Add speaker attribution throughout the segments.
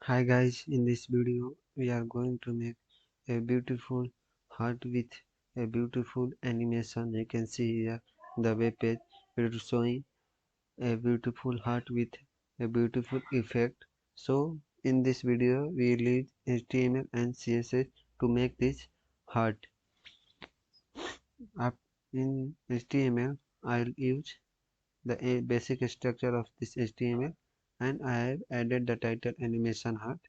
Speaker 1: Hi guys, in this video we are going to make a beautiful heart with a beautiful animation. You can see here the web page. It is showing a beautiful heart with a beautiful effect. So in this video we use HTML and CSS to make this heart. In HTML I'll use the basic structure of this HTML, and I have added the title animation heart.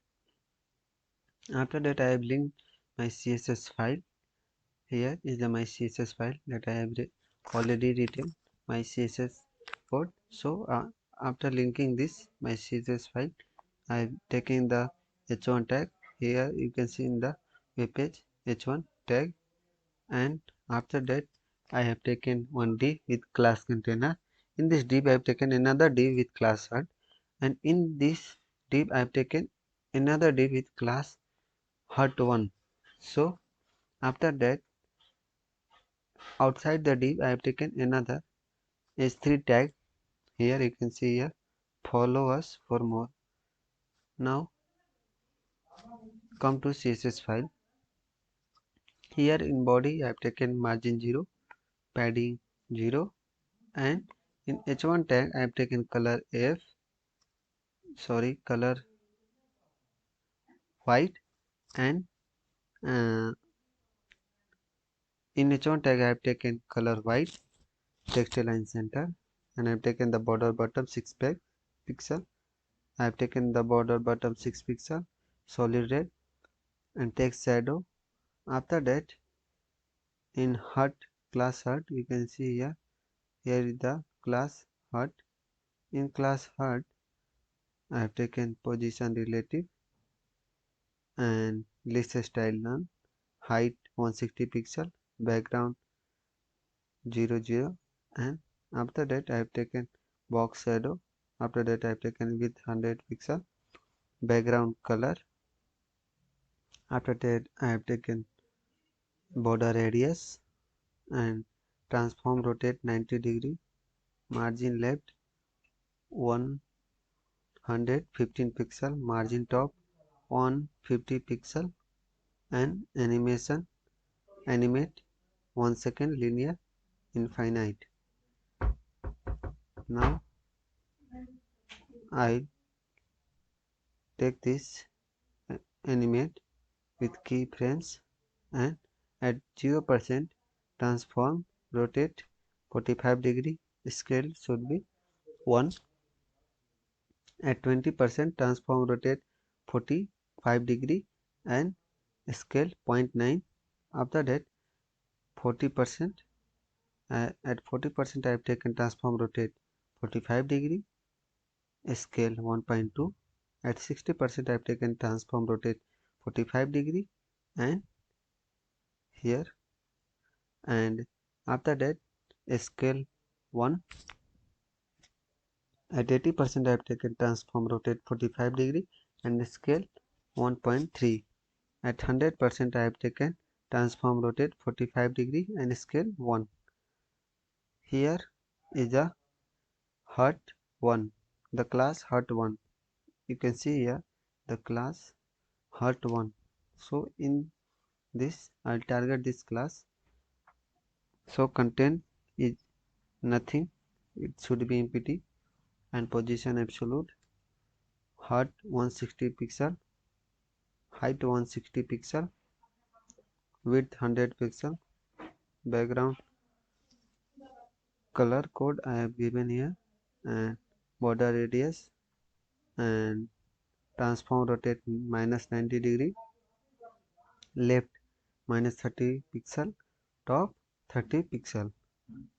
Speaker 1: After that I have linked my CSS file. Here is my CSS file that I have already written my CSS code. So after linking this my CSS file, I have taken the h1 tag. Here you can see in the web page h1 tag, and after that I have taken one div with class container. In this div I have taken another div with class heart, and in this div I have taken another div with class heart1. So after that, outside the div I have taken another h3 tag. Here you can see here, follow us for more. Now come to CSS file. Here in body I have taken margin 0, padding 0, and in h1 tag I have taken color color white, and in h1 tag I have taken color white, text align center, and I have taken the border bottom 6 pixel. I have taken the border bottom 6 pixel, solid red, and text shadow. After that, in heart, class heart, you can see here is the class heart. In class heart I have taken position relative and list style none, height 160 pixel, background 00, and after that I have taken box shadow. After that I have taken width 100 pixel, background color. After that I have taken border radius and transform rotate 90 degree, margin left 115 pixel, margin top 150 pixel, and animate 1 second linear infinite. Now I take this animate with keyframes, and at 0% transform rotate 45 degree, scale should be 1. At 20% transform rotate 45 degree and scale 0.9. After that 40%, at 40% I have taken transform rotate 45 degree, scale 1.2. At 60% I have taken transform rotate 45 degree, and here, and after that scale 1. At 80% I have taken transform rotate 45 degree and scale 1.3. At 100% I have taken transform rotate 45 degree and scale 1. Here is a heart 1, the class heart 1. You can see here the class heart 1. So in this I'll target this class. So content is nothing, it should be empty, and position absolute, heart 160 pixel, height 160 pixel, width 100 pixel, background color code I have given here, and border radius, and transform rotate minus 90 degree, left minus 30 pixel, top 30 pixel.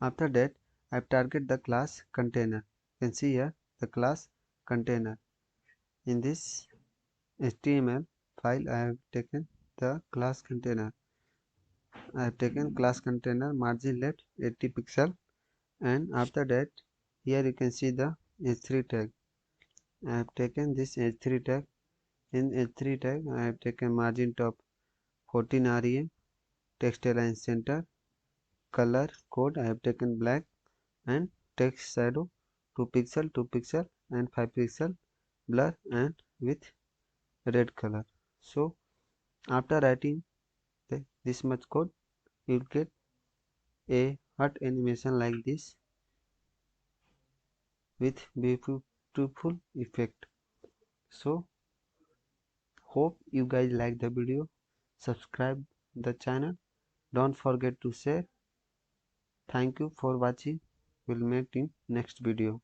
Speaker 1: After that I have target the class container. You can see here the class container. In this HTML file I have taken the class container. I have taken class container, margin left 80 pixel, and after that here you can see the h3 tag. I have taken this h3 tag. In h3 tag I have taken margin top 14 rem, text align center, color code I have taken black, and text shadow 2 pixel, 2 pixel and 5 pixel blur and with red color. So after writing this much code, you will get a heart animation like this with beautiful effect. So hope you guys like the video. Subscribe the channel, don't forget to share. Thank you for watching. We'll meet in next video.